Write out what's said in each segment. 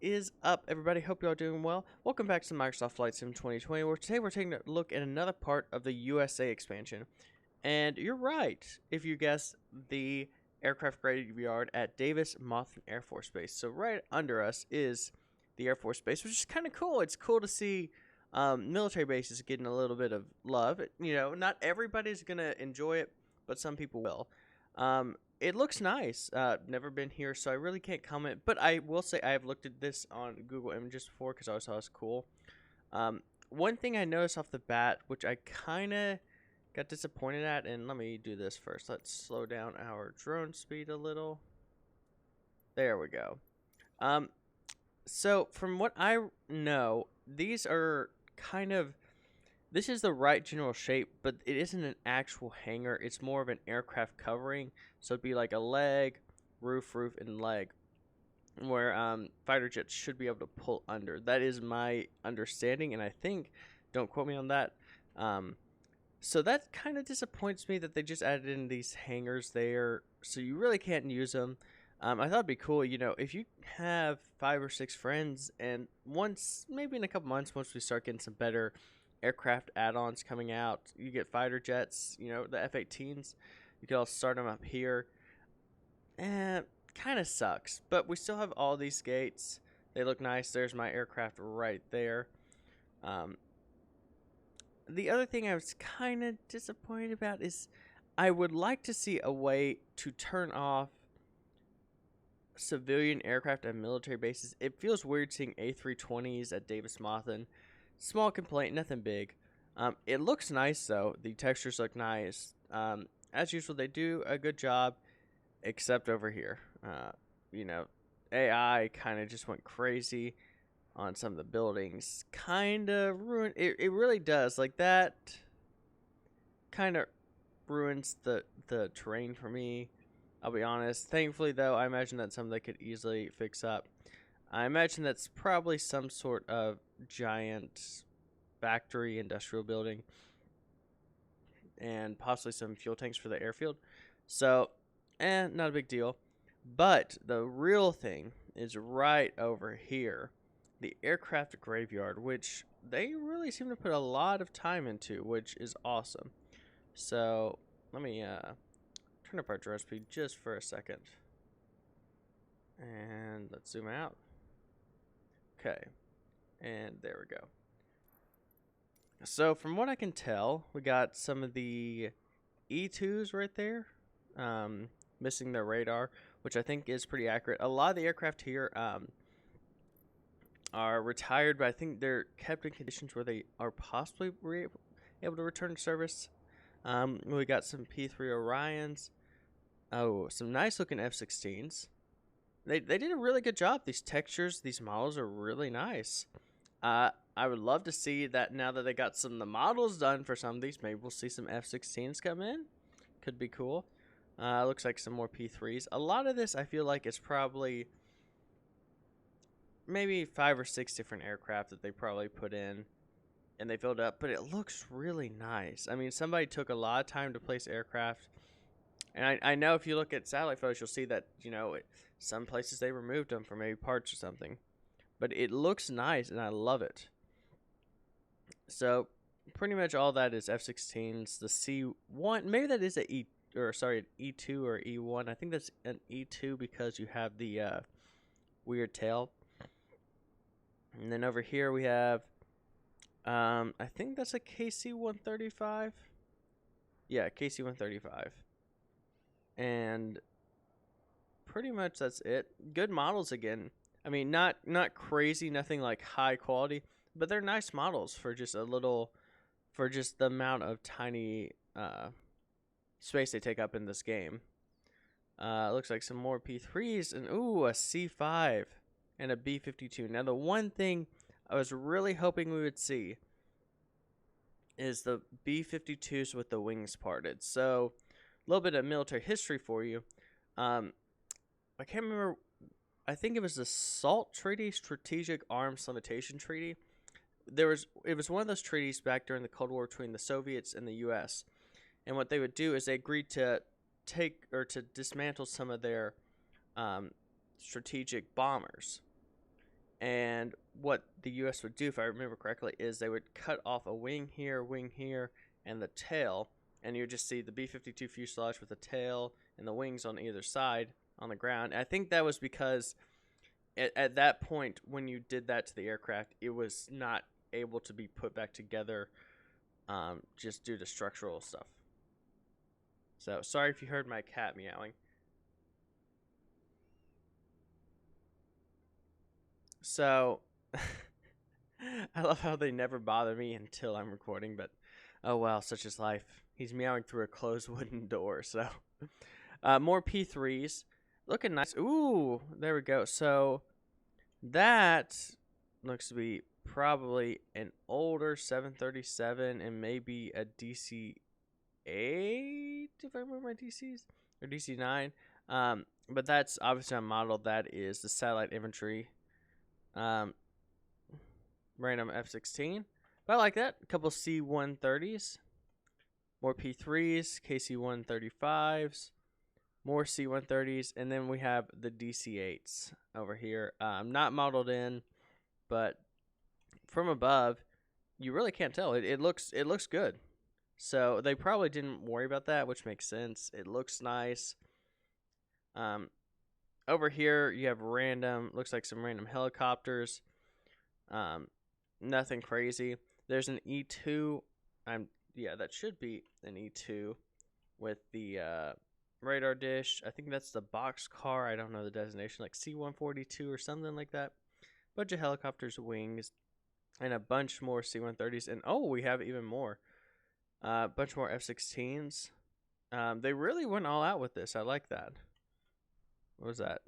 is up, everybody? Hope you're all doing well. Welcome back to Microsoft Flight Sim 2020, where today we're taking a look at another part of the USA expansion. And you're right, if you guess the aircraft graveyard at Davis-Monthan Air Force Base. So right under us is the Air Force Base, which is kind of cool. It's cool to see military bases getting a little bit of love. Not everybody's going to enjoy it, but some people will. It looks nice. Never been here, so I really can't comment. But I will say I have looked at this on Google Images before because I always thought it was cool. One thing I noticed off the bat, which I kind of got disappointed at, and let me do this first. Let's slow down our drone speed a little. There we go. So from what I know, these are kind of... This is the right general shape, but it isn't an actual hangar. It's more of an aircraft covering. So it'd be like a leg, roof, and leg, where fighter jets should be able to pull under. That is my understanding, and I think, don't quote me on that. So that kind of disappoints me that they just added in these hangars there, so you really can't use them. I thought it'd be cool, if you have 5 or 6 friends, and once, maybe in a couple months, once we start getting some better aircraft add-ons coming out, you get fighter jets, the F-18s, you can all start them up here. Kind of sucks, but we still have all these gates. They look nice. There's my aircraft right there. The other thing I was kind of disappointed about is I would like to see a way to turn off civilian aircraft at military bases. It feels weird seeing A320s at Davis-Monthan. Small complaint, nothing big. It looks nice though. The textures look nice. As usual, they do a good job, except over here. AI kind of just went crazy on some of the buildings. Kind of ruined it. It really does. Like that kind of ruins the terrain for me. I'll be honest. Thankfully, though, I imagine that's something they could easily fix up. I imagine that's probably some sort of giant factory industrial building and possibly some fuel tanks for the airfield. So, not a big deal. But the real thing is right over here, the aircraft graveyard, which they really seem to put a lot of time into, which is awesome. So, let me turn up our drone speed just for a second. And let's zoom out. Okay, and there we go. So from what I can tell, we got some of the E2s right there, missing their radar, which I think is pretty accurate. A lot of the aircraft here are retired, but I think they're kept in conditions where they are possibly able to return to service. We got some P3 Orions. Oh, some nice looking F-16s. They did a really good job. These textures, these models are really nice. I would love to see that now that they got some of the models done for some of these. Maybe we'll see some F-16s come in. Could be cool. Looks like some more P3s. A lot of this I feel like is probably maybe 5 or 6 different aircraft that they probably put in and they filled up. But it looks really nice. I mean, somebody took a lot of time to place aircraft. And I know if you look at satellite photos, you'll see that, some places they removed them for maybe parts or something. But it looks nice, and I love it. So, pretty much all that is F-16s. The C1, maybe that is an E2 or E1. I think that's an E2 because you have the weird tail. And then over here we have, I think that's a KC-135. Yeah, KC-135. And pretty much that's it. Good models again. I mean, not crazy, nothing like high quality, but they're nice models for just the amount of tiny space they take up in this game. Looks like some more P3s and ooh, a C5 and a B-52. Now the one thing I was really hoping we would see is the B-52s with the wings parted. So a little bit of military history for you. I can't remember. I think it was the SALT Treaty, Strategic Arms Limitation Treaty. It was one of those treaties back during the Cold War between the Soviets and the U.S. And what they would do is they agreed to dismantle some of their strategic bombers. And what the U.S. would do, if I remember correctly, is they would cut off a wing here, and the tail, and you would just see the B-52 fuselage with the tail and the wings on either side on the ground. And I think that was because at that point, when you did that to the aircraft, it was not able to be put back together just due to structural stuff. So, sorry if you heard my cat meowing. So, I love how they never bother me until I'm recording, but oh well, such is life. He's meowing through a closed wooden door, so. More P3s. Looking nice. Ooh, there we go. So, that looks to be probably an older 737 and maybe a DC-8, if I remember my DCs, or DC-9. But that's obviously a model that is the satellite infantry. Random F-16. But I like that. A couple C-130s. More P3s, KC-135s. More C-130s. And then we have the DC-8s over here. Not modeled in, but from above, you really can't tell. It looks good. So they probably didn't worry about that, which makes sense. It looks nice. Over here, you have looks like some random helicopters. Nothing crazy. There's an E2. Yeah, that should be an E2 with the radar dish. I think that's the boxcar. I don't know the designation, like C-142 or something like that. Bunch of helicopters, wings, and a bunch more C-130s. And oh, we have even more. Bunch more F-16s. They really went all out with this. I like that. What was that?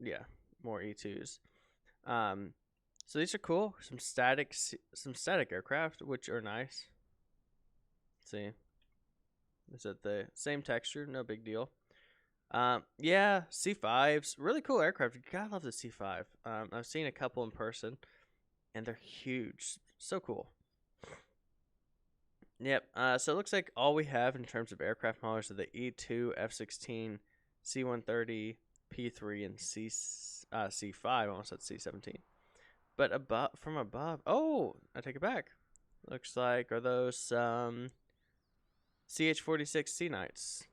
Yeah, more E2s. So these are cool. Some static aircraft, which are nice. Let's see. Is it the same texture? No big deal. Yeah, C5s. Really cool aircraft. You gotta love the C5. I've seen a couple in person, and they're huge. So cool. Yep. So it looks like all we have in terms of aircraft models are the E2, F-16, C-130, P3, and C5. I almost said C-17. But from above, oh, I take it back. Looks like, are those CH-46 Sea Knights?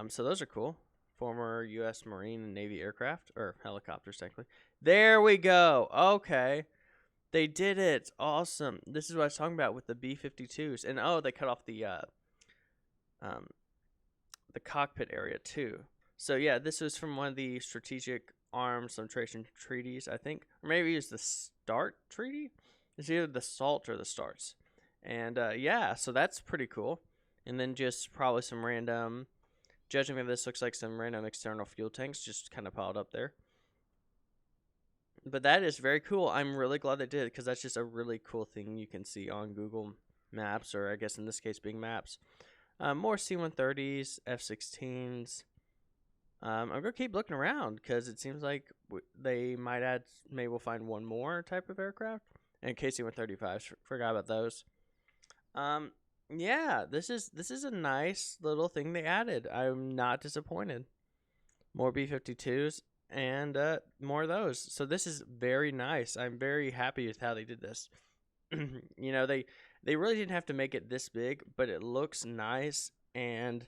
So those are cool. Former U.S. Marine and Navy aircraft, or helicopters, technically. There we go. Okay. They did it. Awesome. This is what I was talking about with the B-52s. And, oh, they cut off the cockpit area, too. So, yeah, this was from one of the Strategic Arms Arbitration Treaties, I think. Or maybe it's the START Treaty? It's either the SALT or the STARTs. And, yeah, so that's pretty cool. And then just probably some random, judging by this, looks like some random external fuel tanks just kind of piled up there. But that is very cool. I'm really glad they did, because that's just a really cool thing you can see on Google Maps, or I guess in this case being Maps. More C-130s, F-16s. I'm going to keep looking around, because it seems like they might add, maybe we'll find one more type of aircraft. And KC-135s, forgot about those. Yeah, this is a nice little thing they added. I'm not disappointed. More B-52s. And more of those. So this is very nice. I'm very happy with how they did this. You know, they really didn't have to make it this big, but it looks nice. And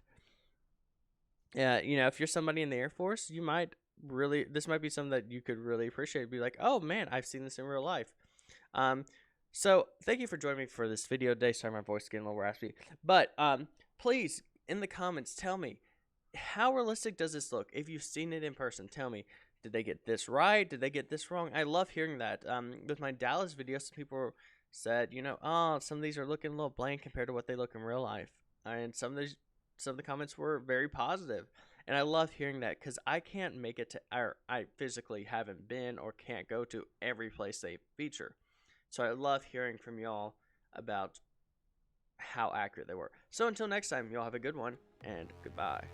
you know, if you're somebody in the Air Force, you might really, this might be something that you could really appreciate. Be like, oh man, I've seen this in real life. So thank you for joining me for this video today. Sorry, my voice is getting a little raspy. But please, in the comments, tell me, how realistic does this look? If you've seen it in person, tell me, did they get this right? Did they get this wrong? I love hearing that. With my Dallas video, some people said, you know, oh, some of these are looking a little blank compared to what they look in real life. And some of the comments were very positive. And I love hearing that, because I can't make it to, or I physically haven't been or can't go to every place they feature. So I love hearing from y'all about how accurate they were. So until next time, y'all have a good one, and goodbye.